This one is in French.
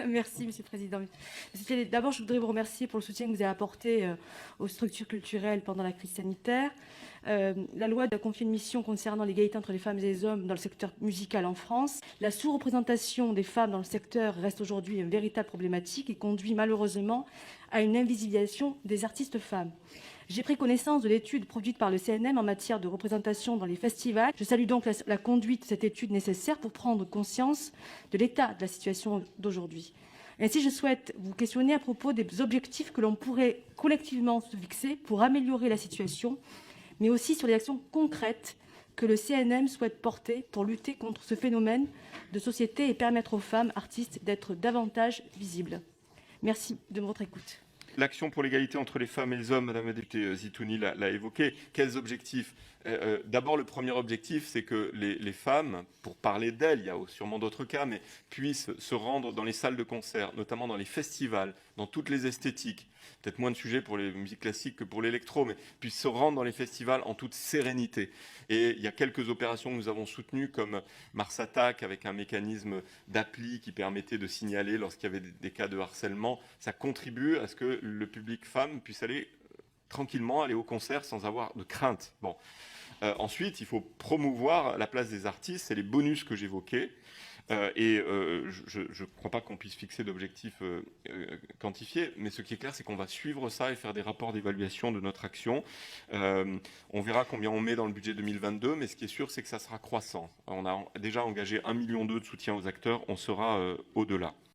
Merci, Monsieur le Président. D'abord, je voudrais vous remercier pour le soutien que vous avez apporté aux structures culturelles pendant la crise sanitaire. La loi a confié une mission concernant l'égalité entre les femmes et les hommes dans le secteur musical en France. La sous-représentation des femmes dans le secteur reste aujourd'hui une véritable problématique et conduit malheureusement à une invisibilisation des artistes femmes. J'ai pris connaissance de l'étude produite par le CNM en matière de représentation dans les festivals. Je salue donc la conduite de cette étude nécessaire pour prendre conscience de l'état de la situation d'aujourd'hui. Ainsi, je souhaite vous questionner à propos des objectifs que l'on pourrait collectivement se fixer pour améliorer la situation, mais aussi sur les actions concrètes que le CNM souhaite porter pour lutter contre ce phénomène de société et permettre aux femmes artistes d'être davantage visibles. Merci de votre écoute. L'action pour l'égalité entre les femmes et les hommes, Madame la députée Zitouni l'a évoqué. Quels objectifs? D'abord, le premier objectif, c'est que les femmes, pour parler d'elles, il y a sûrement d'autres cas, mais puissent se rendre dans les salles de concert, notamment dans les festivals, dans toutes les esthétiques. Peut-être moins de sujets pour les musiques classiques que pour l'électro, mais puissent se rendre dans les festivals en toute sérénité. Et il y a quelques opérations que nous avons soutenues, comme Mars Attack, avec un mécanisme d'appli qui permettait de signaler lorsqu'il y avait des cas de harcèlement. Ça contribue à ce que le public femme puisse aller tranquillement, aller au concert sans avoir de crainte. Bon. Ensuite, il faut promouvoir la place des artistes, c'est les bonus que j'évoquais. Je ne crois pas qu'on puisse fixer d'objectifs quantifiés, mais ce qui est clair, c'est qu'on va suivre ça et faire des rapports d'évaluation de notre action. On verra combien on met dans le budget 2022, mais ce qui est sûr, c'est que ça sera croissant. On a déjà engagé 1,2 million de soutien aux acteurs, on sera au-delà.